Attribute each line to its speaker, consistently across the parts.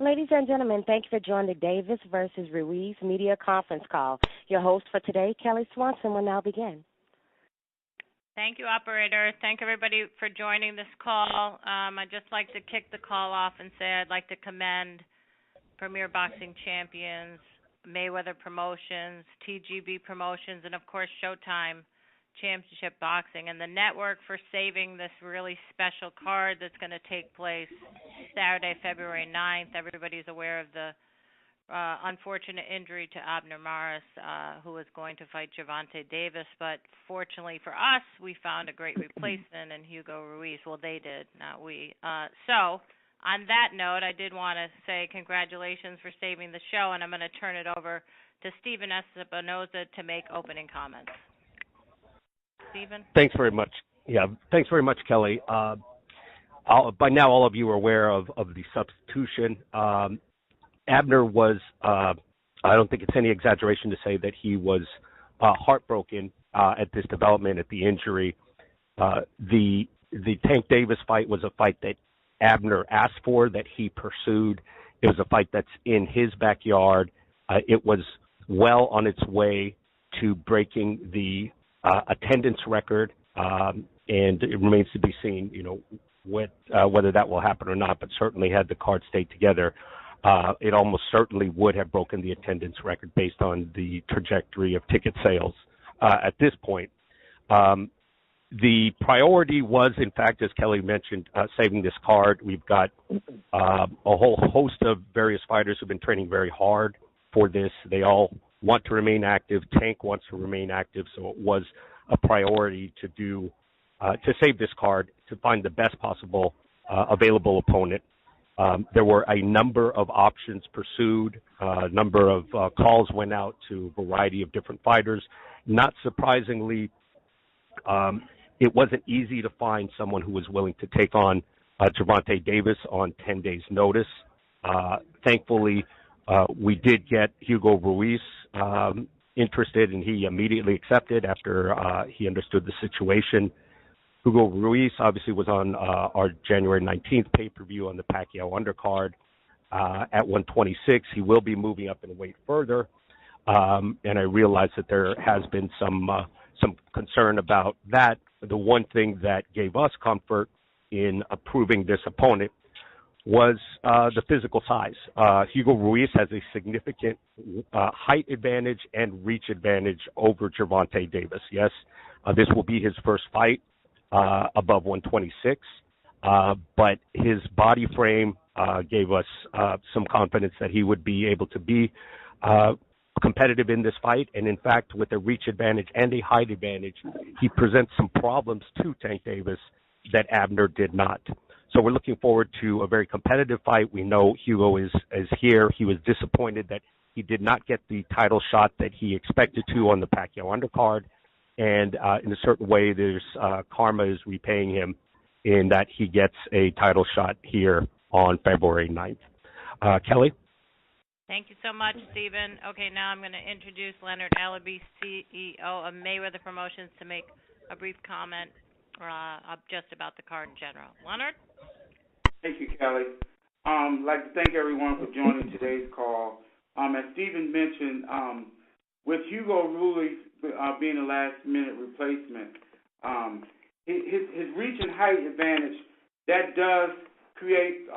Speaker 1: Ladies and gentlemen, thank you for joining the Davis versus Ruiz media conference call. Your host for today, Kelly Swanson, will now begin.
Speaker 2: Thank you, operator. Thank everybody for joining this call. I'd just like to kick the call off and say I'd like to commend Premier Boxing Champions, Mayweather Promotions, TGB Promotions, and, of course, Showtime Championship Boxing and the network for saving this really special card that's going to take place Saturday, February 9th. Everybody's aware of the unfortunate injury to Abner Maris, who is going to fight Gervonta Davis. But fortunately for us, we found a great replacement in Hugo Ruiz. Well, they did, not we. So on that note, I did want to say congratulations for saving the show, and I'm going to turn it over to Stephen Espinoza to make opening comments. Stephen?
Speaker 3: Thanks very much. Yeah, thanks very much, Kelly. By now, all of you are aware of the substitution. Abner was, I don't think it's any exaggeration to say that he was heartbroken at this development, at the injury. The Tank Davis fight was a fight that Abner asked for, that he pursued. It was a fight that's in his backyard. It was well on its way to breaking the attendance record, and it remains to be seen, whether that will happen or not. But certainly, had the card stayed together, it almost certainly would have broken the attendance record based on the trajectory of ticket sales at this point. The priority was, in fact, as Kelly mentioned, saving this card. We've got a whole host of various fighters who've been training very hard for this. They all want to remain active. Tank wants to remain active, so it was a priority to save this card, to find the best possible available opponent. There were a number of options pursued. A number of calls went out to a variety of different fighters. Not surprisingly, it wasn't easy to find someone who was willing to take on Gervonta Davis on 10 days' notice. Thankfully, we did get Hugo Ruiz interested, and he immediately accepted after he understood the situation. Hugo Ruiz obviously was on our January 19th pay-per-view on the Pacquiao undercard at 126. He will be moving up in weight further, and I realize that there has been some concern about that. The one thing that gave us comfort in approving this opponent was the physical size. Hugo Ruiz has a significant height advantage and reach advantage over Gervonta Davis. Yes, this will be his first fight above 126, but his body frame gave us some confidence that he would be able to be competitive in this fight. And in fact, with a reach advantage and a height advantage, he presents some problems to Tank Davis that Abner did not. So we're looking forward to a very competitive fight. We know Hugo is here. He was disappointed that he did not get the title shot that he expected to on the Pacquiao undercard. And in a certain way, there's karma is repaying him in that he gets a title shot here on February 9th. Kelly?
Speaker 2: Thank you so much, Stephen. Okay, now I'm going to introduce Leonard Allaby, CEO of Mayweather Promotions, to make a brief comment just about the card in general. Leonard?
Speaker 4: Thank you, Kelly. I'd like to thank everyone for joining today's call. As Stephen mentioned, with Hugo Ruiz being a last-minute replacement, his reach and height advantage, that does create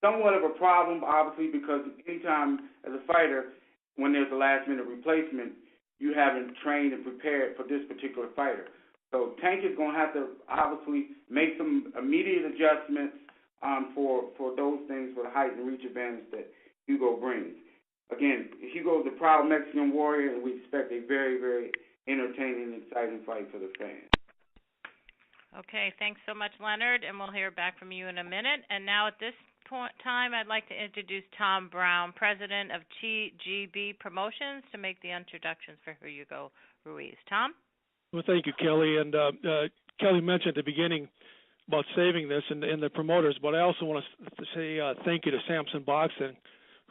Speaker 4: somewhat of a problem, obviously, because anytime as a fighter, when there's a last-minute replacement, you haven't trained and prepared for this particular fighter. So Tank is going to have to obviously make some immediate adjustments for those things, for the height and reach advantage that Hugo brings. Again, Hugo is a proud Mexican warrior, and we expect a very, very entertaining and exciting fight for the fans.
Speaker 2: Okay, thanks so much, Leonard, and we'll hear back from you in a minute. And now at this time, I'd like to introduce Tom Brown, president of TGB Promotions, to make the introductions for Hugo Ruiz. Tom?
Speaker 5: Well, thank you, Kelly. And Kelly mentioned at the beginning about saving this and the promoters, but I also want to say thank you to Samson Boxing,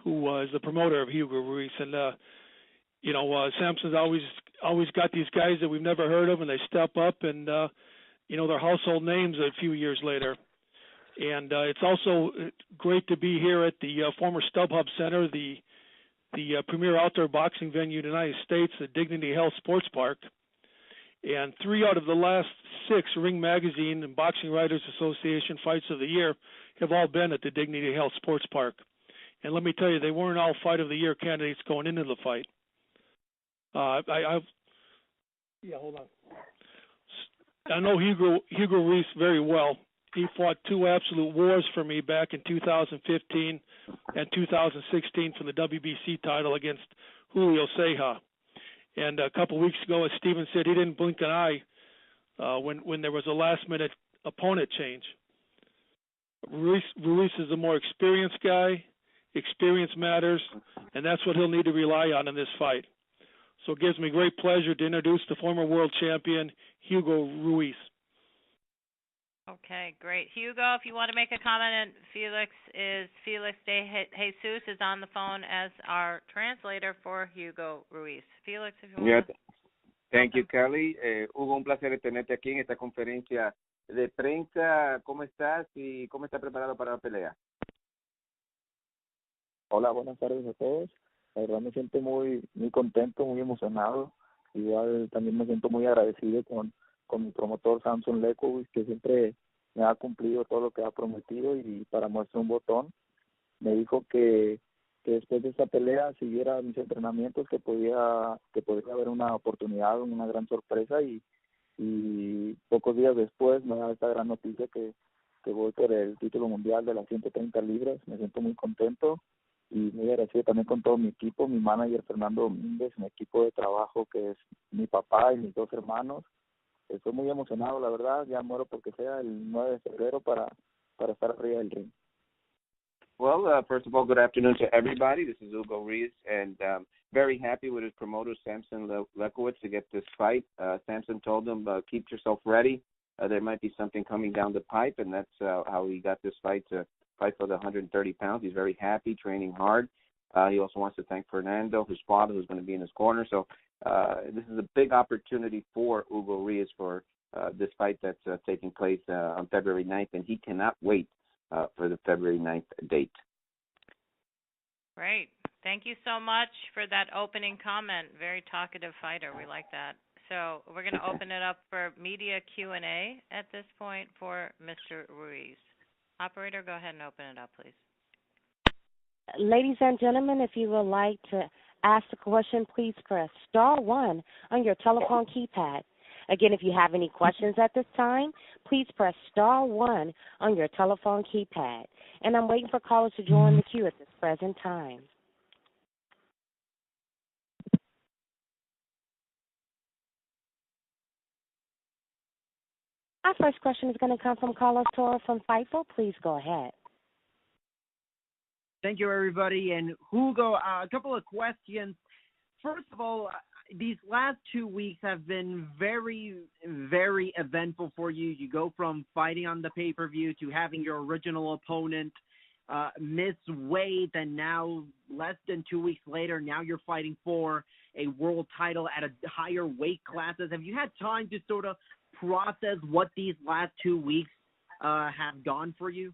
Speaker 5: who was the promoter of Hugo Ruiz. And, Samson's always got these guys that we've never heard of, and they step up, and, they're household names a few years later. And it's also great to be here at the former StubHub Center, the premier outdoor boxing venue in the United States, the Dignity Health Sports Park. And 3 out of the last 6 Ring Magazine and Boxing Writers Association Fights of the Year have all been at the Dignity Health Sports Park. And let me tell you, they weren't all Fight of the Year candidates going into the fight. Hold on. I know Hugo Ruiz very well. He fought 2 absolute wars for me back in 2015 and 2016 for the WBC title against Julio Ceja. And a couple of weeks ago, as Steven said, he didn't blink an eye when there was a last-minute opponent change. Ruiz is a more experienced guy. Experience matters, and that's what he'll need to rely on in this fight. So it gives me great pleasure to introduce the former world champion, Hugo Ruiz.
Speaker 2: Okay, great. Hugo, if you want to make a comment, and Felix de Jesus is on the phone as our translator for Hugo Ruiz. Felix, if you want to...
Speaker 6: Thank you, Kelly. Hugo, un placer tenerte aquí en esta conferencia de prensa. ¿Cómo estás y cómo estás preparado para la pelea?
Speaker 7: Hola, buenas tardes a todos. La verdad me siento muy contento, muy emocionado. Igual también me siento muy agradecido con mi promotor Samson Lekowicz, que siempre me ha cumplido todo lo que ha prometido, y para muestra un botón me dijo que después de esta pelea siguiera mis entrenamientos, que podría haber una oportunidad, una gran sorpresa, y pocos días después me da esta gran noticia que voy por el título mundial de las 130 libras. Me siento muy contento y muy agradecido también con todo mi equipo, mi manager Fernando Domínguez, mi equipo de trabajo que es mi papá y mis 2 hermanos. Estoy muy emocionado, la verdad. Ya muero porque sea el 9 de febrero para estar arriba del ring.
Speaker 6: Well, first of all, good afternoon to everybody. This is Hugo Ruiz, and very happy with his promoter, Samson Lekowicz, to get this fight. Samson told him, keep yourself ready. There might be something coming down the pipe, and that's how he got this fight to fight for the 130 pounds. He's very happy, training hard. He also wants to thank Fernando, his father, who's going to be in his corner. So this is a big opportunity for Hugo Ruiz for this fight that's taking place on February 9th, and he cannot wait for the February 9th date.
Speaker 2: Great. Thank you so much for that opening comment. Very talkative fighter. We like that. So we're going to open it up for media Q&A at this point for Mr. Ruiz. Operator, go ahead and open it up, please.
Speaker 1: Ladies and gentlemen, if you would like to ask a question, please press star 1 on your telephone keypad. Again, if you have any questions at this time, please press star 1 on your telephone keypad. And I'm waiting for callers to join the queue at this present time. Our first question is going to come from Carlos Toro from Fightful. Please go ahead.
Speaker 8: Thank you, everybody. And Hugo, a couple of questions. First of all, these last 2 weeks have been very, very eventful for you. You go from fighting on the pay-per-view to having your original opponent miss weight, and now less than 2 weeks later, now you're fighting for a world title at a higher weight classes. Have you had time to sort of process what these last 2 weeks have gone for you?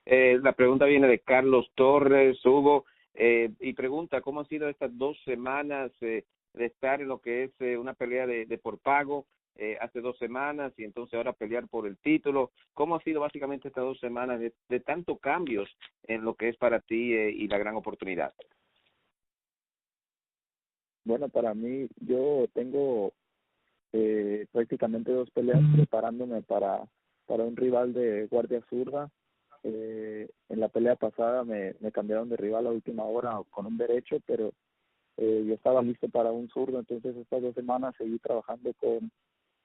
Speaker 6: La pregunta viene de Carlos Torres, Hugo, y pregunta cómo han sido estas 2 semanas de estar en lo que es una pelea de por pago hace 2 semanas y entonces ahora pelear por el título. ¿Cómo ha sido básicamente estas 2 semanas de tantos cambios en lo que es para ti y la gran oportunidad?
Speaker 7: Bueno, para mí, yo tengo prácticamente 2 peleas preparándome para un rival de guardia zurda. En la pelea pasada me cambiaron de rival a última hora con un derecho, pero yo estaba listo para un zurdo, entonces estas 2 semanas seguí trabajando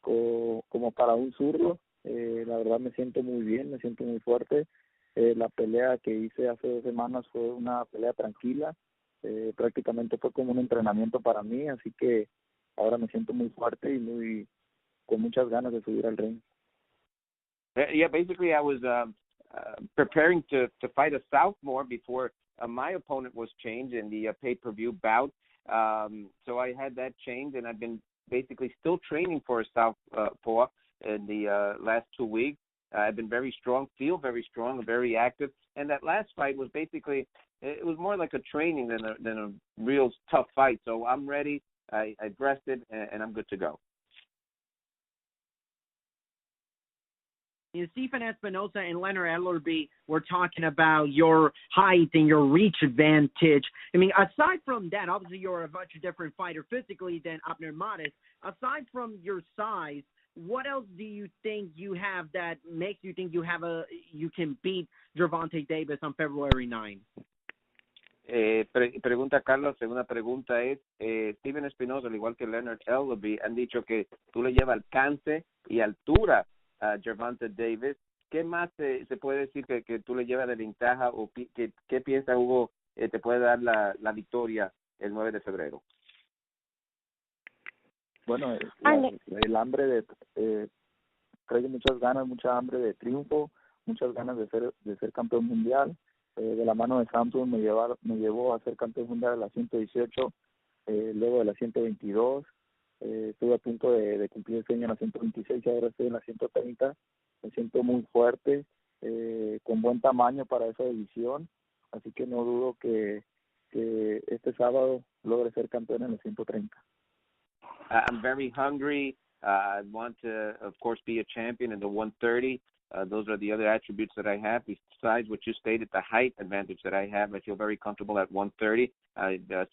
Speaker 7: como para un zurdo. La verdad me siento muy bien, me siento muy fuerte. La pelea que hice hace 2 semanas fue una pelea tranquila, prácticamente fue como un entrenamiento para mí, así que ahora me siento muy fuerte y con muchas ganas de subir al ring.
Speaker 6: Yeah, basically I was preparing to fight a sophomore before my opponent was changed in the pay-per-view bout. So I had that change, and I've been basically still training for a southpaw in the last 2 weeks. I've been very strong, feel very strong, very active. And that last fight was basically, it was more like a training than a real tough fight. So I'm ready. I rested, and I'm good to go.
Speaker 8: Stephen Espinosa and Leonard Ellerby were talking about your height and your reach advantage. I mean, aside from that, obviously you're a much different fighter physically than Abner Mares. Aside from your size, what else do you think you have that makes you think you can beat Gervonta Davis on February 9?
Speaker 6: Pregunta Carlos, segunda pregunta es, Steven Espinosa, al igual que Leonard Ellerby, han dicho que tú le llevas alcance y altura a Gervonta Davis. ¿Qué más se puede decir que tú le llevas de ventaja o qué piensa Hugo te puede dar la victoria el 9 de febrero?
Speaker 7: Bueno, el hambre trae muchas ganas, mucha hambre de triunfo, muchas ganas de ser campeón mundial. De la mano de Samson me llevó a ser campeón mundial a la 118, luego de la 122. Estuve a punto de cumplir el sueño en la 126 y ahora estoy en la 130. Me siento muy fuerte, con buen tamaño para esa división, así que no dudo que este sábado logre ser campeón en la 130.
Speaker 6: I'm very hungry. I want to, of course, be a champion in the 130. Those are the other attributes that I have. Besides what you stated, the height advantage that I have, I feel very comfortable at 130.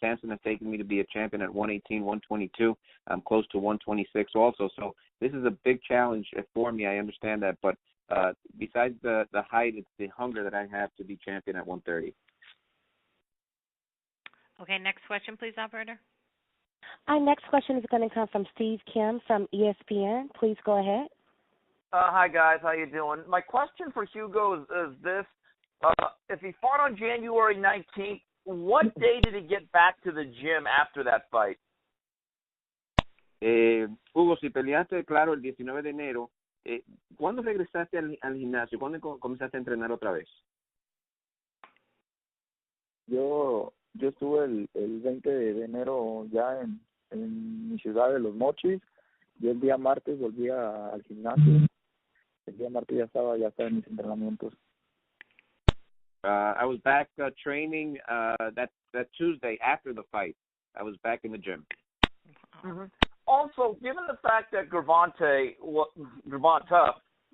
Speaker 6: Samson has taken me to be a champion at 118, 122. I'm close to 126 also. So this is a big challenge for me. I understand that. But besides the height, it's the hunger that I have to be champion at 130.
Speaker 2: Okay, next question, please, operator.
Speaker 1: Our next question is going to come from Steve Kim from ESPN. Please go ahead.
Speaker 9: Hi, guys. How you doing? My question for Hugo is this. If he fought on January 19th, what day did he get back to the gym after that fight?
Speaker 6: Hugo, si peleaste, claro, el 19 de enero, ¿cuándo regresaste al gimnasio? ¿Cuándo comenzaste a entrenar otra vez?
Speaker 7: Yo estuve el 20 de enero ya en mi ciudad de Los Mochis. Yo el día martes volví al gimnasio. El día martes ya estaba en mis entrenamientos.
Speaker 6: I was back training that Tuesday after the fight. I was back in the gym.
Speaker 9: Mm-hmm. Also, given the fact that Gervonta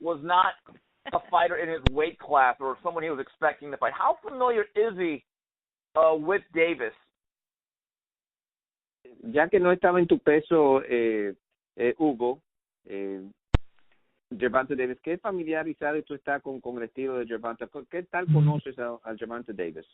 Speaker 9: was not a fighter in his weight class or someone he was expecting to fight, how familiar is he with Davis?
Speaker 6: Ya que no estaba en tu peso, Hugo, Gervonta Davis, ¿qué familiarizado tú estás con el estilo de Gervonta? ¿Qué tal conoces a Gervonta Davis?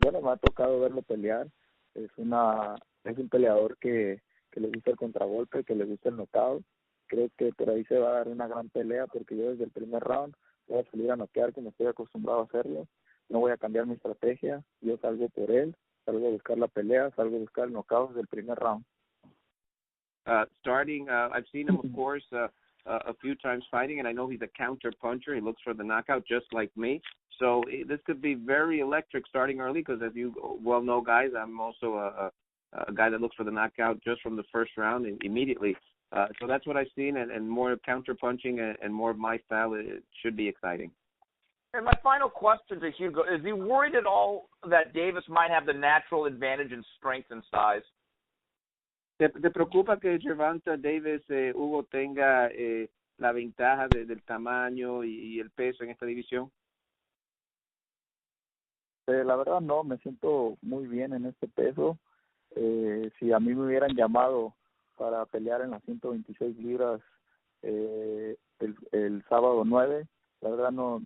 Speaker 7: Bueno, me ha tocado verlo pelear. Es un peleador que le gusta el contragolpe, que le gusta el knockout. Creo que por ahí se va a dar una gran pelea porque yo desde el primer round voy a salir a noquear como estoy acostumbrado a hacerlo. No voy a cambiar mi estrategia. Yo salgo por él, salgo a buscar la pelea, salgo a buscar el knockout desde el primer round.
Speaker 6: I've seen him, of course, a few times fighting, and I know he's a counter puncher. He looks for the knockout just like me. So this could be very electric starting early because, as you well know, guys, I'm also a guy that looks for the knockout just from the first round and immediately. So that's what I've seen, and more counter punching and more of my style. It should be exciting.
Speaker 9: And my final question to Hugo, is he worried at all that Davis might have the natural advantage in strength and size?
Speaker 6: ¿Te preocupa que Gervonta Davis, Hugo, tenga la ventaja del tamaño y el peso en esta división?
Speaker 7: La verdad no, me siento muy bien en este peso. Si a mí me hubieran llamado para pelear en las 126 libras el sábado 9, la verdad no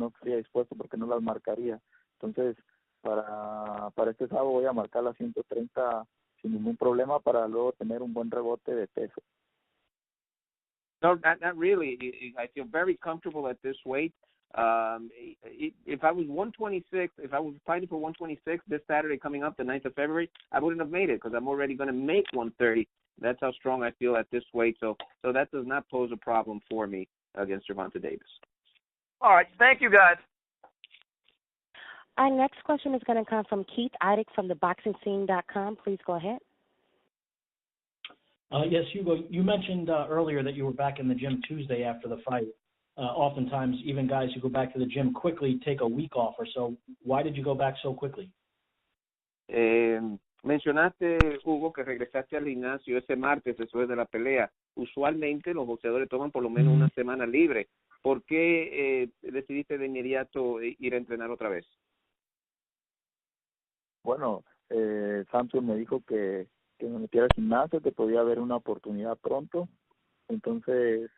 Speaker 7: estaría dispuesto porque no las marcaría. Entonces, para este sábado voy a marcar las 130 sin ningún problema para luego tener un buen rebote de peso.
Speaker 6: No, not really. I feel very comfortable at this weight. If I was 126, if I was fighting for 126 this Saturday coming up, the 9th of February, I wouldn't have made it because I'm already going to make 130. That's how strong I feel at this weight. So that does not pose a problem for me against Gervonta Davis.
Speaker 9: All right. Thank you, guys.
Speaker 1: Our next question is going to come from Keith Idec from theboxingscene.com. Please go ahead.
Speaker 10: Yes, Hugo, you mentioned earlier that you were back in the gym Tuesday after the fight. Oftentimes, even guys who go back to the gym quickly take a week off or so. Why did you go back so quickly?
Speaker 6: Mencionaste, Hugo, que regresaste al gimnasio ese martes después de la pelea. Usualmente los boxeadores toman por lo menos una semana libre. ¿Por qué decidiste de inmediato ir a entrenar otra vez?
Speaker 7: Bueno, Samson me dijo que me metiera al gimnasio, que podía haber una oportunidad pronto. Entonces,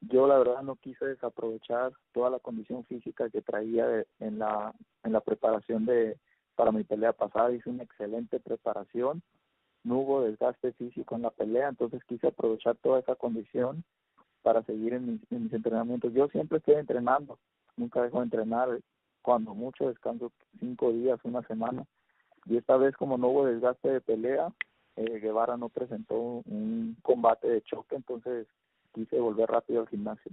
Speaker 7: yo la verdad no quise desaprovechar toda la condición física que traía en la preparación para mi pelea pasada. Hice una excelente preparación, no hubo desgaste físico en la pelea, entonces quise aprovechar toda esa condición para seguir en mis entrenamientos. Yo siempre estoy entrenando, nunca dejo de entrenar, cuando mucho descanso 5 días, una semana, y esta vez como no hubo desgaste de pelea, Guevara no presentó un combate de choque, entonces quise volver rápido al gimnasio.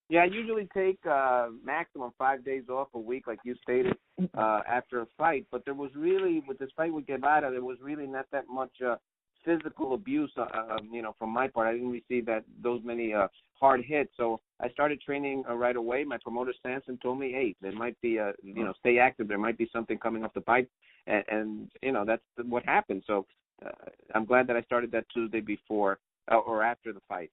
Speaker 6: Yeah, I usually take maximum 5 days off a week, like you stated, after a fight. But there was really, with this fight with Guevara, there was really not that much physical abuse, from my part. I didn't receive those many hard hits. So I started training right away. My promoter, Samson, told me, hey, there might be, stay active. There might be something coming off the pipe. And that's what happened. So I'm glad that I started that Tuesday before or after the fight.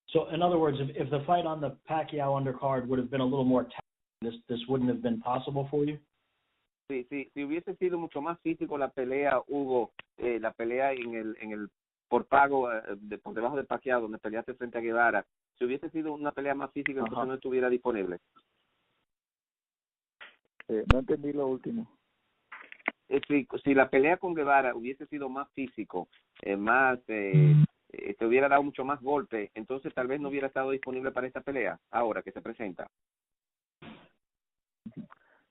Speaker 10: So, in other words, if the fight on the Pacquiao undercard would have been a little more tactical, this wouldn't have been possible for you?
Speaker 6: Sí, si hubiese sido mucho más físico la pelea, Hugo, la pelea en el por pago por debajo del Pacquiao, donde peleaste frente a Guevara, si hubiese sido una pelea más física, entonces no estuviera disponible.
Speaker 7: No entendí lo último.
Speaker 6: Si la pelea con Guevara hubiese sido más físico, te hubiera dado mucho más golpe, entonces tal vez no hubiera estado disponible para esta pelea, ahora que se presenta.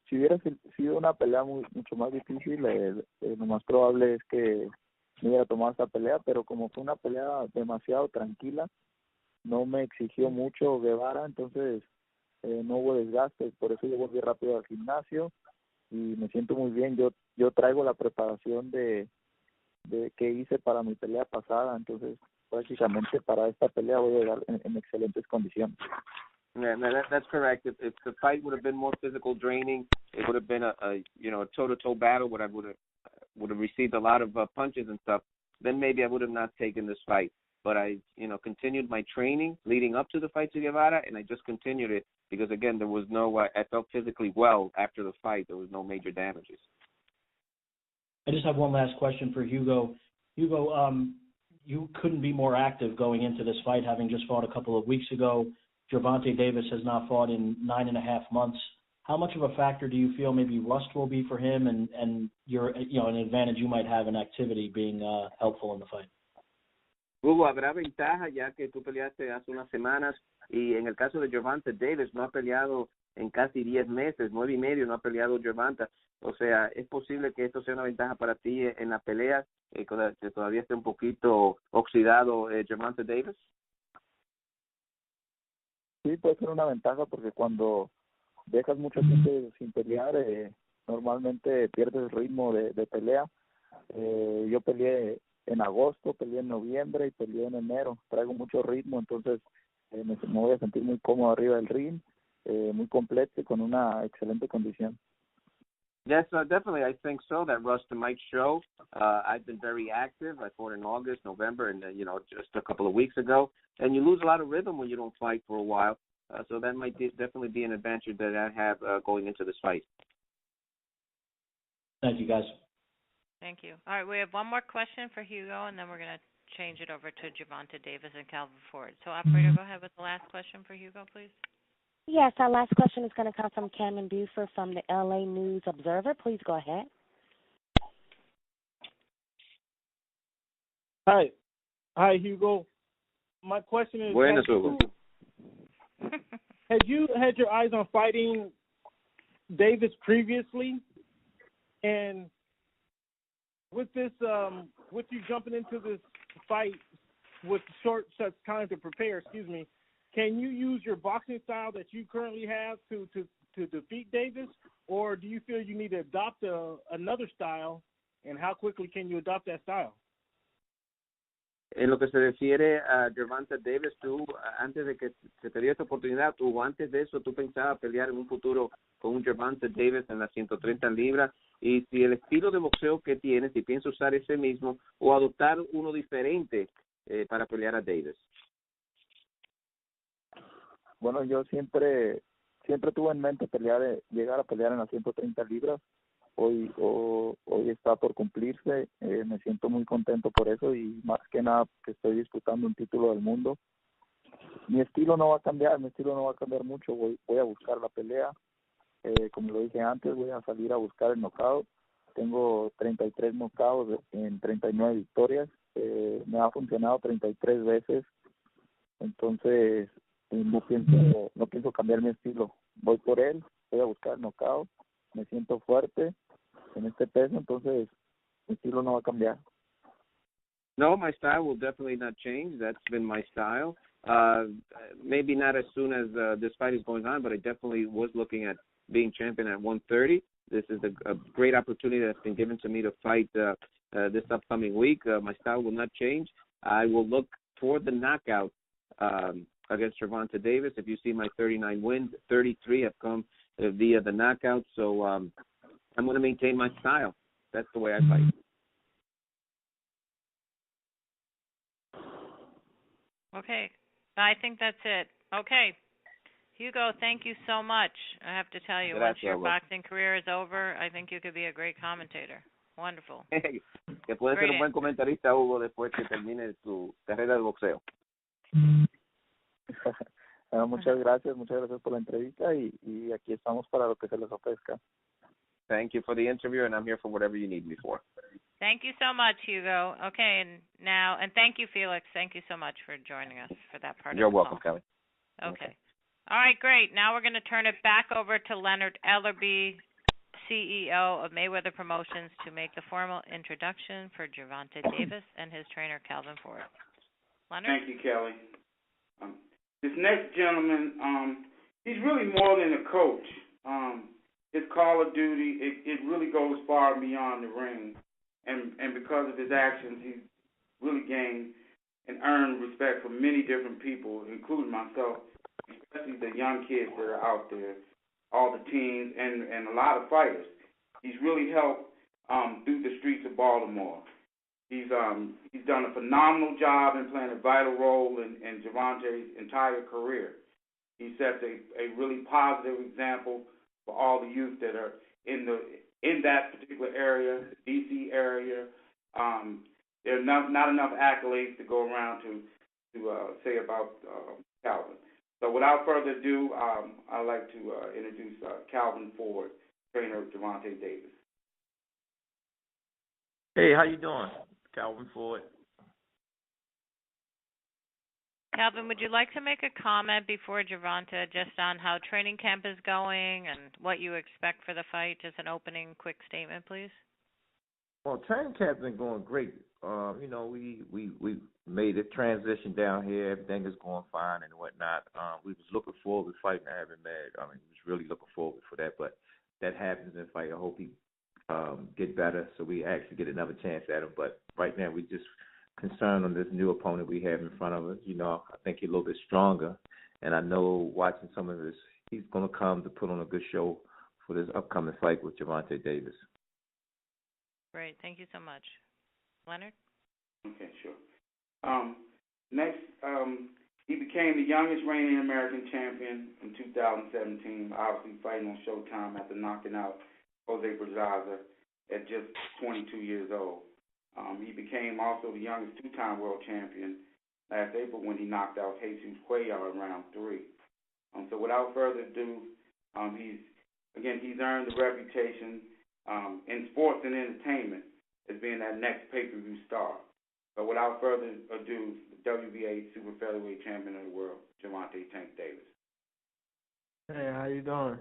Speaker 7: Si hubiera sido una pelea mucho más difícil, lo más probable es que no hubiera tomado esta pelea, pero como fue una pelea demasiado tranquila, no me exigió mucho Guevara, entonces no hubo desgaste, por eso yo volví rápido al gimnasio y me siento muy bien. Yo traigo la preparación de que hice para mi pelea pasada, entonces prácticamente para esta pelea voy a llegar en excelentes condiciones.
Speaker 6: Yeah, that's correct. If the fight would have been more physical, draining, it would have been a toe-to-toe battle where I would have received a lot of punches and stuff. Then maybe I would have not taken this fight. But I, continued my training leading up to the fight to Guevara, and I just continued it because again there was I felt physically well after the fight. There was no major damages.
Speaker 10: I just have one last question for Hugo. Hugo, you couldn't be more active going into this fight, having just fought a couple of weeks ago. Gervonta Davis has not fought in 9.5 months. How much of a factor do you feel maybe rust will be for him and your, an advantage you might have in activity being helpful in the fight?
Speaker 6: Hugo, habrá ventaja ya que tú peleaste hace unas semanas y en el caso de Gervonta Davis no ha peleado en casi 10 meses, 9 y medio no ha peleado Gervonta. O sea, ¿es posible que esto sea una ventaja para ti en la pelea, que todavía esté un poquito oxidado Gervonta Davis?
Speaker 7: Sí, puede ser una ventaja porque cuando dejas mucho tiempo sin pelear, normalmente pierdes el ritmo de pelea. Yo peleé en agosto, peleé en noviembre y peleé en enero. Traigo mucho ritmo, entonces me voy a sentir muy cómodo arriba del ring, muy completo y con una excelente condición.
Speaker 6: Yes, definitely. I think so. That rust might show. I've been very active. I fought in August, November, and just a couple of weeks ago. And you lose a lot of rhythm when you don't fight for a while. So that might definitely be an advantage that I have going into this fight.
Speaker 10: Thank you, guys.
Speaker 2: Thank you. All right, we have one more question for Hugo, and then we're going to change it over to Gervonta Davis and Calvin Ford. So, operator, go ahead with the last question for Hugo, please.
Speaker 1: Yes, our last question is going to come from Cameron Buford from the LA News Observer. Please go ahead.
Speaker 11: Hi, Hugo. My question is,
Speaker 6: Buenas, Hugo.
Speaker 11: Had you had your eyes on fighting Davis previously? And with this, with you jumping into this fight with such time to prepare, can you use your boxing style that you currently have to defeat Davis, or do you feel you need to adopt another style and how quickly can you adopt that style?
Speaker 6: En lo que se refiere a Gervonta Davis, tú, antes de que se te dio esta oportunidad, tú antes de eso, tú pensabas pelear en un futuro con un Gervonta Davis en las 130 libras, y si el estilo de boxeo que tienes, si piensas usar ese mismo o adoptar uno diferente para pelear a Davis.
Speaker 7: Bueno, yo siempre tuve en mente llegar a pelear en las 130 libras. Hoy está por cumplirse, me siento muy contento por eso y más que nada que estoy disputando un título del mundo. Mi estilo no va a cambiar mucho, voy a buscar la pelea, como lo dije antes, voy a salir a buscar el knockout. Tengo 33 knockouts en 39 victorias, me ha funcionado 33 veces, entonces no pienso cambiar mi estilo, voy por él, voy a buscar el knockout, me siento fuerte en este peso, entonces mi estilo no va a cambiar.
Speaker 6: No, my style will definitely not change. That's been my style. Maybe not as soon as this fight is going on, but I definitely was looking at being champion at 130. This is a great opportunity that's been given to me to fight this upcoming week. My style will not change. I will look for the knockout against Gervonta Davis. If you see my 39 wins, 33 have come via the knockout. So I'm going to maintain my style. That's the way I fight.
Speaker 2: Okay. I think that's it. Okay. Hugo, thank you so much. I have to tell you, once your boxing career is over, I think you could be a great commentator. Wonderful.
Speaker 6: Que puede ser un buen comentarista, Hugo, después que termine su carrera de boxeo.
Speaker 7: Muchas gracias por la entrevista y aquí estamos para lo que se les ofrezca.
Speaker 6: Thank you for the interview, and I'm here for whatever you need me for.
Speaker 2: Thank you so much, Hugo. Okay, and thank you, Felix. Thank you so much for joining us for that part
Speaker 6: You're
Speaker 2: of the
Speaker 6: welcome,
Speaker 2: call.
Speaker 6: Kelly.
Speaker 2: Okay. All right, great. Now we're going to turn it back over to Leonard Ellerbe, CEO of Mayweather Promotions, to make the formal introduction for Gervonta Davis and his trainer, Calvin Ford. Leonard?
Speaker 4: Thank you, Kelly. This next gentleman, he's really more than a coach. His call of duty, it really goes far beyond the ring. And because of his actions, he's really gained and earned respect from many different people, including myself, especially the young kids that are out there, all the teens, and a lot of fighters. He's really helped through the streets of Baltimore. He's done a phenomenal job in playing a vital role in Gervonta's entire career. He sets a really positive example for all the youth that are in that particular area, the D.C. area. There are not enough accolades to go around to say about Calvin. So without further ado, I'd like to introduce Calvin Ford, trainer of Gervonta Davis.
Speaker 12: Hey, how you doing? Calvin Ford.
Speaker 2: Calvin, would you like to make a comment before Gervonta just on how training camp is going and what you expect for the fight? Just an opening quick statement, please.
Speaker 12: Well, training camp's been going great. We made a transition down here. Everything is going fine and whatnot. We was looking forward to fighting Ivan Mag. I mean, we was really looking forward for that, but that happens in fight. I hope he get better so we actually get another chance at him. But right now, we just concerned on this new opponent we have in front of us. I think he's a little bit stronger, and I know watching some of this, he's going to come to put on a good show for this upcoming fight with Gervonta Davis.
Speaker 2: Great. Thank you so much. Leonard?
Speaker 4: Okay, sure. Next, he became the youngest reigning American champion in 2017, obviously fighting on Showtime after knocking out Jose Pedraza at just 22 years old. He became also the youngest two-time world champion last April when he knocked out Jesus Cuellar in round 3. So without further ado, he's earned the reputation in sports and entertainment as being that next pay-per-view star. But without further ado, the WBA Super featherweight champion of the world, Gervonta Tank Davis.
Speaker 13: Hey, how you doing?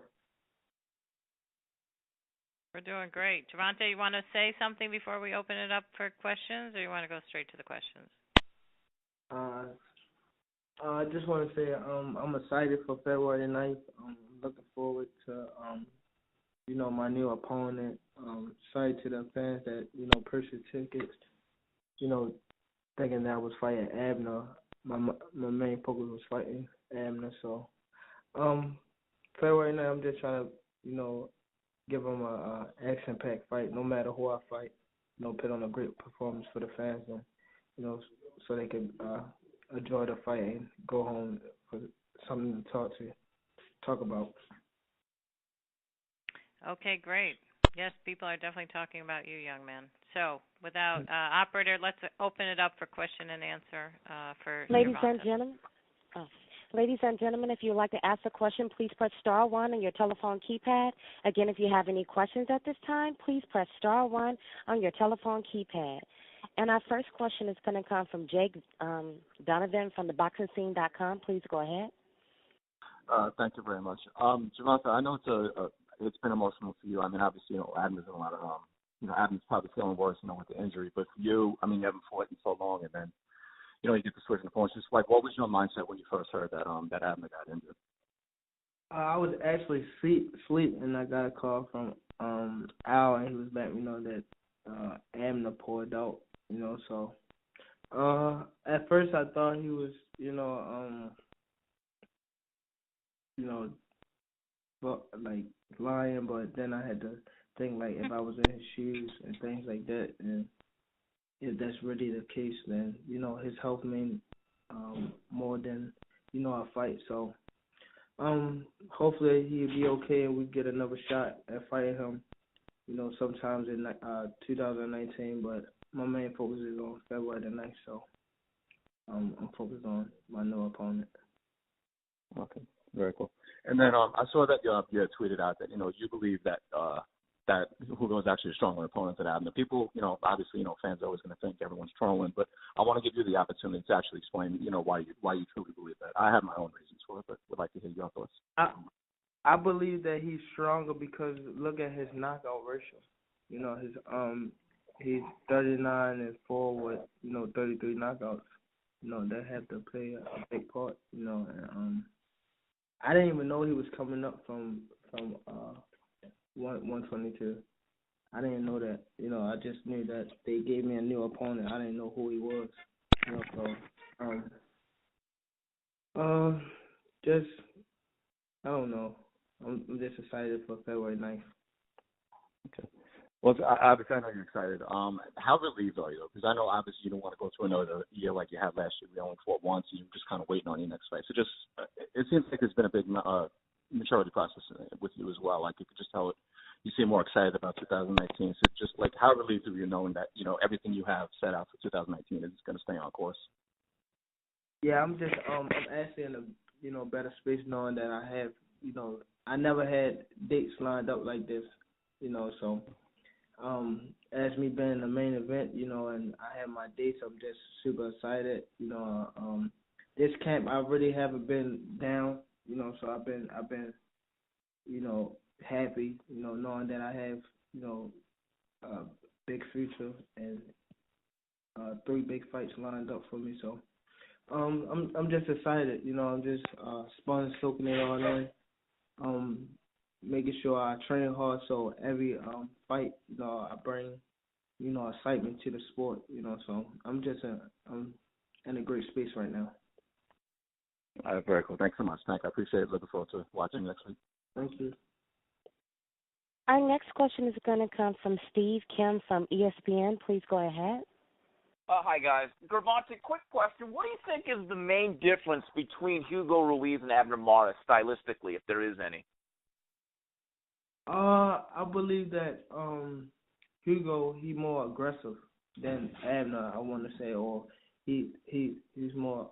Speaker 2: We're doing great. Gervonta, you want to say something before we open it up for questions, or you want to go straight to the questions?
Speaker 13: I just want to say I'm excited for February 9th. I'm looking forward to, my new opponent. sorry to the fans that, purchased tickets, thinking that I was fighting Abner. My main focus was fighting Abner. So, featherweight now, I'm just trying to, give him a action-packed fight, no matter who I fight. Put on a great performance for the fans, and so they can enjoy the fight and go home for something to talk about.
Speaker 2: Okay, great. Yes, people are definitely talking about you, young man. So, without operator, let's open it up for question and answer for
Speaker 1: Ladies
Speaker 2: Gervonta.
Speaker 1: and gentlemen. Ladies and gentlemen, if you would like to ask a question, please press star one on your telephone keypad. Again, if you have any questions at this time, please press star one on your telephone keypad. And our first question is going to come from Jake Donovan from theboxingscene.com. Please go ahead.
Speaker 14: Thank you very much. Gervonta, I know it's been emotional for you. I mean, obviously, Abner's in a lot of, Abner's probably feeling worse, with the injury. But for you, I mean, you haven't fought in so long, and then, you get the switch in opponents. Just like, what was your mindset when you first heard that Abner got injured?
Speaker 13: I was actually asleep, and I got a call from Al, and he was letting me know that Abner pulled out. So at first I thought he was, like lying, but then I had to think like if I was in his shoes and things like that, and if that's really the case, then his health means more than a fight. So hopefully he'll be okay and we get another shot at fighting him. Sometimes in 2019. But my main focus is on February the 9th. So I'm focused on my new opponent.
Speaker 14: Okay, very cool. And then I saw that you had tweeted out that you believe that that Hugo is actually a stronger opponent than Abner. People, obviously, fans are always going to think everyone's trolling, but I want to give you the opportunity to actually explain, why you truly believe that. I have my own reasons for it, but would like to hear your thoughts.
Speaker 13: I believe that he's stronger because look at his knockout ratio. He's 39-4 with 33 knockouts. That have to play a big part. And I didn't even know he was coming up from 122. I didn't know that. I just knew that they gave me a new opponent. I didn't know who he was. Just I don't know. I'm just excited for February 9th.
Speaker 14: Okay. Well, obviously, I know you're excited. How relieved are you? Because I know, obviously, you don't want to go through another year like you had last year. We only fought once, and you're just kind of waiting on your next fight. So it seems like there's been a big maturity process with you as well. Like, you could just tell it. You seem more excited about 2019. So just, like, how relieved are you knowing that, everything you have set out for 2019 is going to stay on course?
Speaker 13: Yeah, I'm just I'm actually in a better space knowing that I have, I never had dates lined up like this, so as me being in the main event, and I have my dates, I'm just super excited. This camp I really haven't been down, so I've been happy, knowing that I have, a big future and 3 big fights lined up for me. So I'm just excited, I'm just sponge soaking it all in, making sure I train hard so every fight, I bring, excitement to the sport, so I'm just I'm in a great space right now.
Speaker 14: All right, very cool. Thanks so much, Tank. I appreciate it. Looking forward to watching next week.
Speaker 13: Thank you.
Speaker 1: Our next question is going to come from Steve Kim from ESPN. Please go ahead.
Speaker 9: Hi, guys. Gervonta, quick question. What do you think is the main difference between Hugo Ruiz and Abner Mares stylistically, if there is any?
Speaker 13: I believe that Hugo, he's more aggressive than Abner, I want to say, or he's more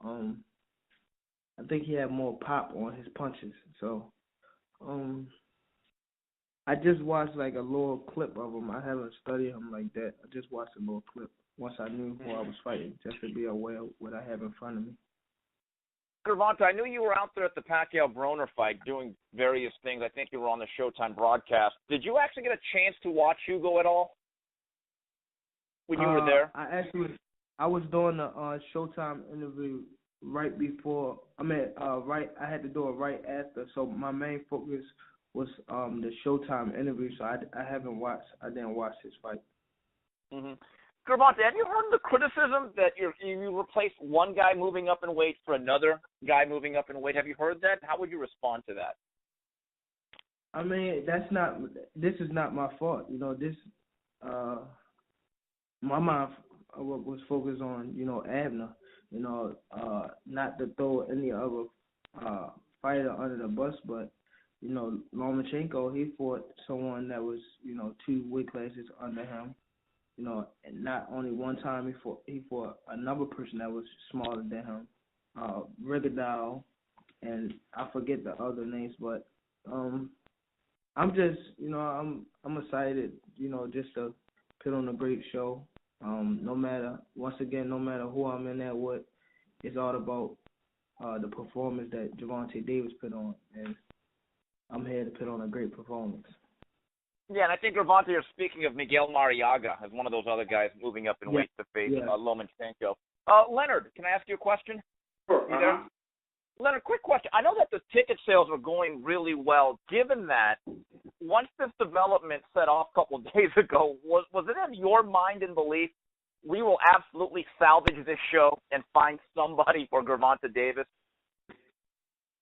Speaker 13: I think he had more pop on his punches. So I just watched like a little clip of him. I haven't studied him like that. I just watched a little clip once I knew who I was fighting, just to be aware of what I have in front of me.
Speaker 9: Gervonta, I knew you were out there at the Pacquiao-Broner fight doing various things. I think you were on the Showtime broadcast. Did you actually get a chance to watch Hugo at all when you were there?
Speaker 13: I was doing the Showtime interview right before. I had to do it right after. So my main focus the Showtime interview, so I didn't watch his fight.
Speaker 9: Mm-hmm. Gervonta, have you heard the criticism that you replaced one guy moving up in weight for another guy moving up in weight? Have you heard that? How would you respond to that?
Speaker 13: I mean, this is not my fault. You know, my mind was focused on, Abner, not to throw any other fighter under the bus, but, Lomachenko, he fought someone that was, 2 weight classes under him. And not only one time he fought another person that was smaller than him, Rigondeaux, and I forget the other names, but I'm just, I'm excited, just to put on a great show. No matter who I'm in there with, it's all about the performance that Gervonta Davis put on, and I'm here to put on a great performance.
Speaker 9: Yeah, and I think, Gervonta, you're speaking of Miguel Mariaga as one of those other guys moving up in weight to face Lomachenko. Leonard, can I ask you a question?
Speaker 4: Sure.
Speaker 9: You there? Leonard, quick question. I know that the ticket sales are going really well. Given that, once this development set off a couple of days ago, was it in your mind and belief we will absolutely salvage this show and find somebody for Gervonta Davis?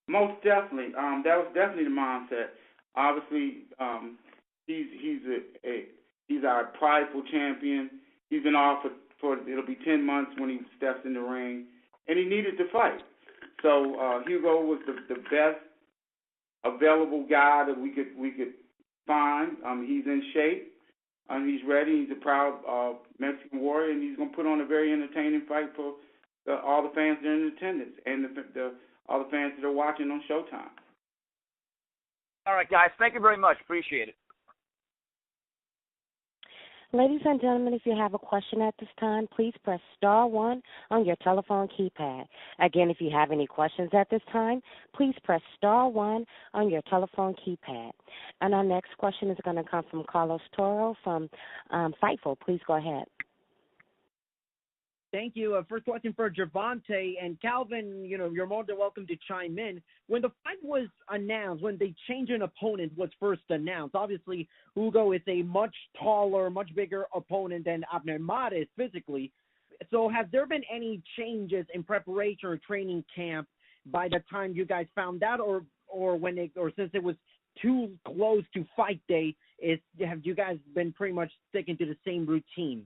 Speaker 4: Most definitely. That was definitely the mindset. Obviously, he's our prideful champion. He's been off for it'll be 10 months when he steps in the ring, and he needed to fight. So Hugo was the best available guy that we could find. He's in shape. He's ready. He's a proud Mexican warrior, and he's going to put on a very entertaining fight for all the fans that are in attendance and all the fans that are watching on Showtime.
Speaker 9: All right, guys. Thank you very much. Appreciate it.
Speaker 1: Ladies and gentlemen, if you have a question at this time, please press star 1 on your telephone keypad. Again, if you have any questions at this time, please press star 1 on your telephone keypad. And our next question is going to come from Carlos Toro from Fightful. Please go ahead.
Speaker 8: Thank you. First question for Gervonta and Calvin. You're more than welcome to chime in. When the fight was announced, when the change in opponent was first announced, obviously Hugo is a much taller, much bigger opponent than Abner Mares physically. So has there been any changes in preparation or training camp by the time you guys found out, or since it was too close to fight day, have you guys been pretty much sticking to the same routine?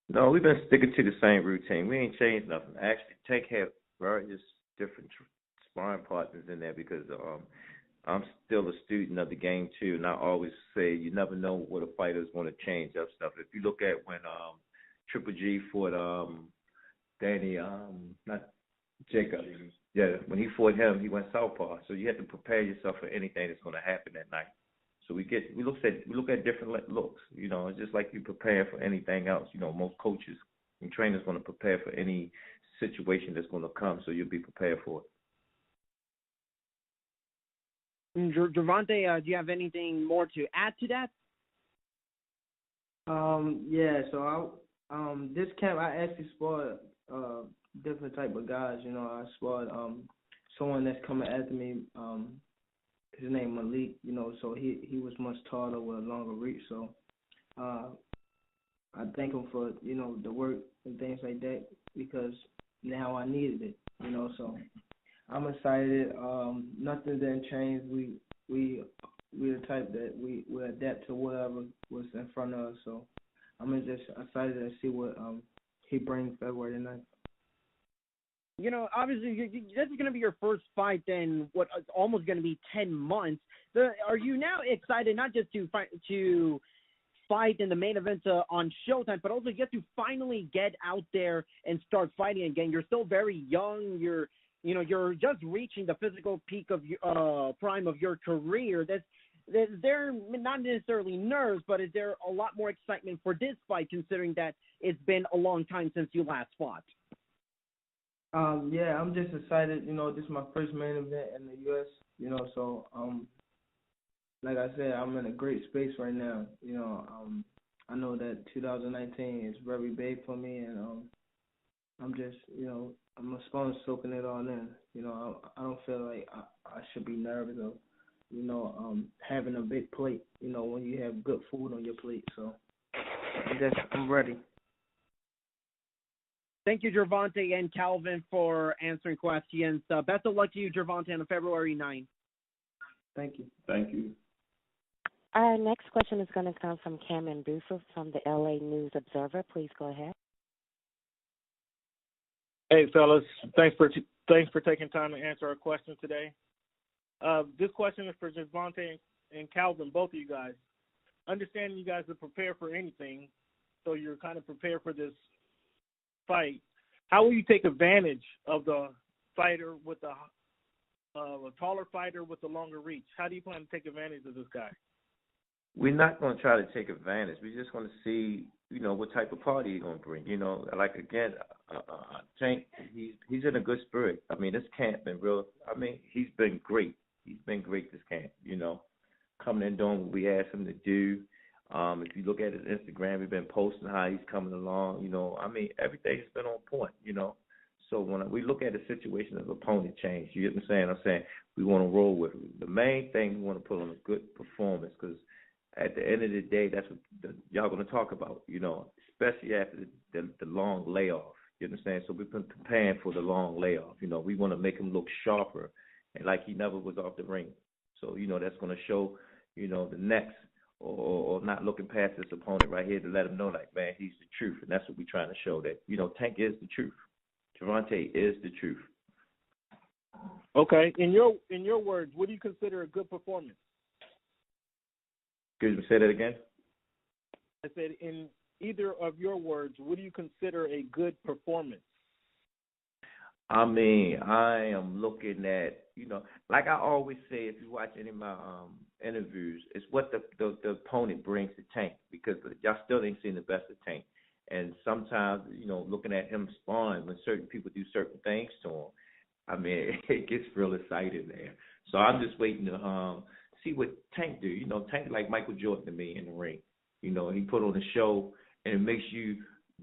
Speaker 12: No, we've been sticking to the same routine. We ain't changed nothing. Actually, Tank had various different sparring partners in there because I'm still a student of the game too, and I always say you never know what a fighter's going to change up stuff. If you look at when Triple G fought Danny, not Jacob. Yeah, when he fought him, he went southpaw. So you have to prepare yourself for anything that's going to happen that night. So we look at different looks. It's just like you prepare for anything else. Most coaches and trainers going to prepare for any situation that's going to come, so you'll be prepared for it.
Speaker 8: Gervonta, do you have anything more to add to that?
Speaker 13: Yeah. So this camp I actually sparred different type of guys. I sparred someone that's coming after me. His name Malik, so he was much taller with a longer reach. So I thank him for, the work and things like that because now I needed it, So I'm excited. Nothing didn't change. We're the type that we adapt to whatever was in front of us. So I'm just excited to see what he brings February 9th.
Speaker 8: Obviously, this is going to be your first fight in what is almost going to be 10 months. Are you now excited not just to fight in the main event on Showtime, but also get to finally get out there and start fighting again? You're still very young. You're just reaching the physical peak of prime of your career. Is there not necessarily nerves, but is there a lot more excitement for this fight, considering that it's been a long time since you last fought?
Speaker 13: Yeah, I'm just excited. This is my first main event in the U.S., so, like I said, I'm in a great space right now. I know that 2019 is very big for me, and I'm just, I'm a sponge soaking it all in. I don't feel like I should be nervous or, having a big plate, when you have good food on your plate. So I'm ready.
Speaker 8: Thank you, Gervonta and Calvin, for answering questions. Best of luck to you, Gervonta, on February 9th.
Speaker 13: Thank you.
Speaker 12: Thank you.
Speaker 1: Our next question is going to come from Cameron Buford from the LA News Observer. Please go ahead.
Speaker 11: Hey, fellas. Thanks for taking time to answer our question today. This question is for Gervonta and Calvin, both of you guys. Understanding you guys are prepared for anything, so you're kind of prepared for this fight. How will you take advantage of the fighter with a taller fighter with a longer reach? How do you plan to take advantage of this guy?
Speaker 12: We're not going to try to take advantage. We're just going to see, what type of party he's going to bring. Like, again, Tank, he's in a good spirit. I mean, this camp been real. I mean, he's been great. He's been great this camp, coming in doing what we asked him to do. If you look at his Instagram, we've been posting how he's coming along. I mean, everything's been on point, So when we look at the situation of opponent change, you get what I'm saying? I'm saying we want to roll with him. The main thing we want to put on a good performance, because at the end of the day, that's what y'all going to talk about, especially after the long layoff. You understand? So we've been preparing for the long layoff. We want to make him look sharper and like he never was off the ring. So, that's going to show, the next or not looking past this opponent right here to let him know, like, man, he's the truth. And that's what we're trying to show, that, Tank is the truth. Gervonta is the truth.
Speaker 11: Okay. In your words, what do you consider a good performance?
Speaker 12: Excuse me, say that again?
Speaker 11: I said, in either of your words, what do you consider a good performance?
Speaker 12: I mean, I am looking at, like I always say, if you watch any of my interviews, it's what the opponent brings to Tank, because y'all still ain't seen the best of Tank. And sometimes, looking at him spawn when certain people do certain things to him, I mean, it gets real exciting there. So I'm just waiting to see what Tank do. Tank like Michael Jordan to me in the ring. He put on a show, and it makes you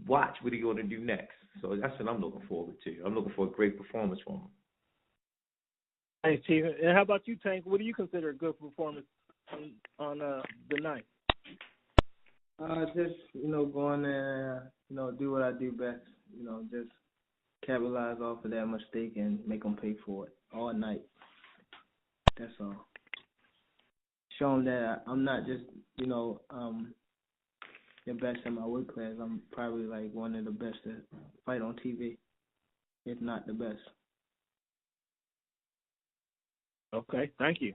Speaker 12: watch what he's going to do next. So that's what I'm looking forward to. I'm looking for a great performance from him.
Speaker 11: Thanks, Chief. And how about you, Tank? What do you consider a good performance on the night?
Speaker 13: Just, go in there, do what I do best. Just capitalize off of that mistake and make them pay for it all night. That's all. Show them that I'm not just, the best in my weight class. I'm probably like one of the best to fight on TV, if not the best.
Speaker 11: Okay, thank you.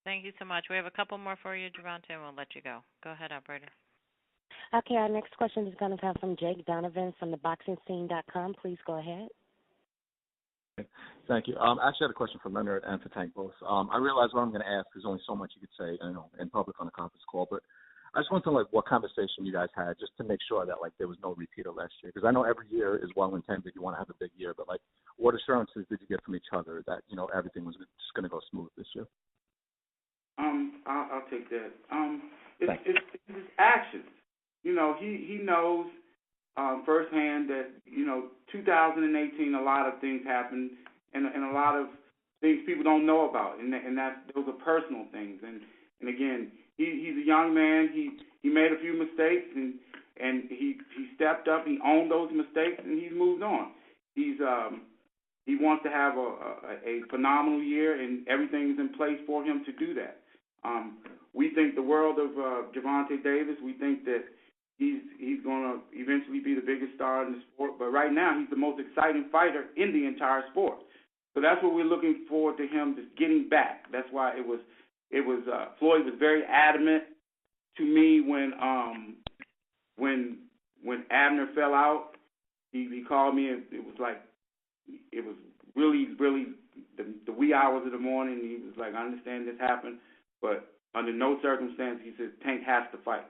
Speaker 2: Thank you so much. We have a couple more for you, Gervonta, and we'll let you go. Go ahead, operator.
Speaker 1: Okay, our next question is going to come from Jake Donovan from theboxingscene.com. Please go ahead.
Speaker 14: Thank you. I actually had a question for Leonard and for Tank both. I realize what I'm going to ask. There's only so much you could say, in public on a conference call, but I just want to know, like, what conversation you guys had just to make sure that, like, there was no repeat of last year. Because I know every year is well-intended. You want to have a big year, but, like, what assurances did you get from each other that, everything was just going to go smooth this year?
Speaker 4: I'll take that. It's his actions. He knows firsthand that 2018 a lot of things happened and a lot of things people don't know about, and those are personal things. And again, he's a young man. He made a few mistakes and he stepped up. He owned those mistakes and he's moved on. He wants to have a phenomenal year, and everything is in place for him to do that. We think the world of Gervonta Davis. We think that he's going to eventually be the biggest star in the sport. But right now, he's the most exciting fighter in the entire sport. So that's what we're looking forward to him just getting back. That's why it was Floyd was very adamant to me when Abner fell out. He called me, and it was really the wee hours of the morning. He was like, I understand this happened, but under no circumstance, he says, Tank has to fight.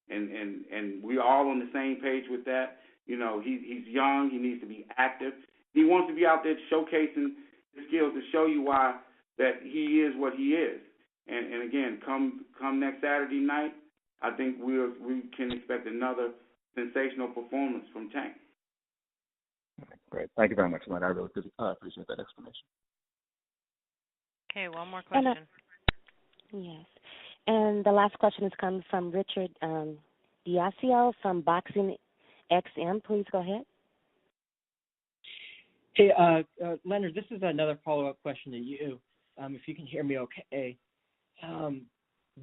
Speaker 4: And we're all on the same page with that. He's young. He needs to be active. He wants to be out there showcasing his skills to show you why that he is what he is. And again, come next Saturday night, I think we can expect another sensational performance from Tank.
Speaker 14: Great. Thank you very much, Leonard. I really appreciate that explanation.
Speaker 2: Okay, one more
Speaker 1: And,
Speaker 2: question.
Speaker 1: yes. And the last question is coming from Richard Diasio from Boxing XM. Please go ahead.
Speaker 15: Hey, Leonard, this is another follow-up question to you. If you can hear me okay.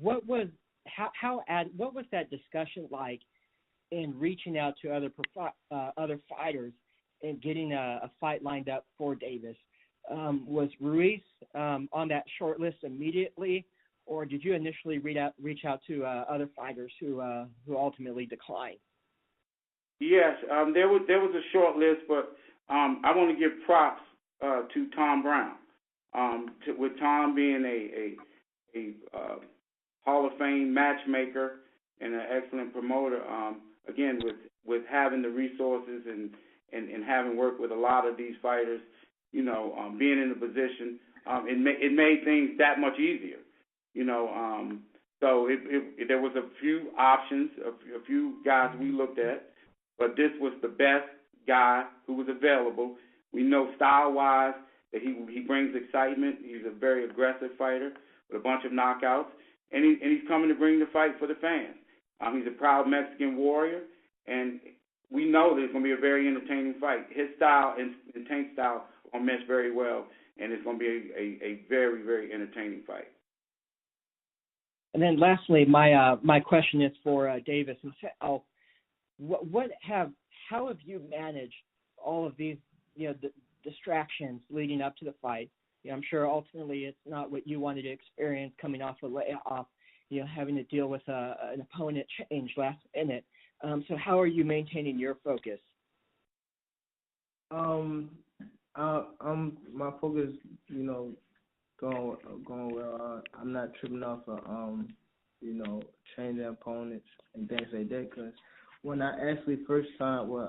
Speaker 15: What was that discussion like in reaching out to other fighters and getting a fight lined up for Davis? Was Ruiz on that short list immediately, or did you initially reach out to other fighters who ultimately declined?
Speaker 4: Yes, there was a short list, but I want to give props to Tom Brown. With Tom being a Hall of Fame matchmaker and an excellent promoter, again with having the resources and having worked with a lot of these fighters, being in the position, it made things that much easier. So there was a few options, a few guys we looked at, but this was the best guy who was available. We know style-wise that he brings excitement. He's a very aggressive fighter with a bunch of knockouts, and he's coming to bring the fight for the fans. He's a proud Mexican warrior, and we know that it's going to be a very entertaining fight. His style and Tank's style will mesh very well, and it's going to be a very, very entertaining fight.
Speaker 15: And then lastly, my question is for Davis. How have you managed all of these distractions leading up to the fight? I'm sure ultimately it's not what you wanted to experience coming off a layoff, having to deal with an opponent change last minute. So how are you maintaining your focus?
Speaker 13: My focus, going well. I'm not tripping off of, changing opponents and things like that. Because when I actually first signed with,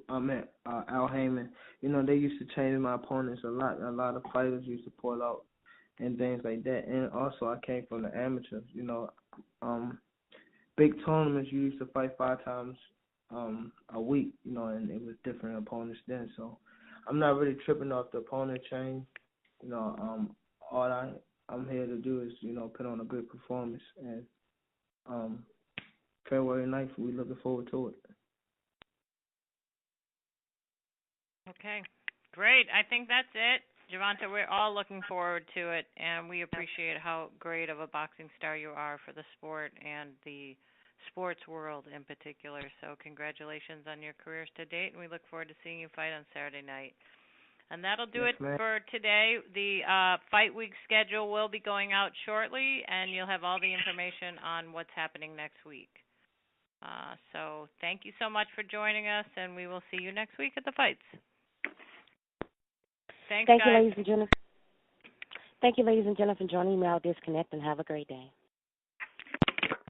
Speaker 13: I met Al Heyman, they used to change my opponents a lot. A lot of fighters used to pull out and things like that. And also, I came from the amateurs. Big tournaments, you used to fight 5 times a week, and it was different opponents then. So I'm not really tripping off the opponent change. All I'm here to do is, put on a good performance. And February 9th, we're looking forward to it.
Speaker 2: Okay, great. I think that's it. Gervonta, we're all looking forward to it, and we appreciate how great of a boxing star you are for the sport and the sports world in particular. So congratulations on your careers to date, and we look forward to seeing you fight on Saturday night. And that'll do it for today. The Fight Week schedule will be going out shortly, and you'll have all the information on what's happening next week. So thank you so much for joining us, and we will see you next week at the fights. Thank
Speaker 1: you, ladies and gentlemen. Thank you, ladies and gentlemen, for joining me. I'll disconnect and have a great day.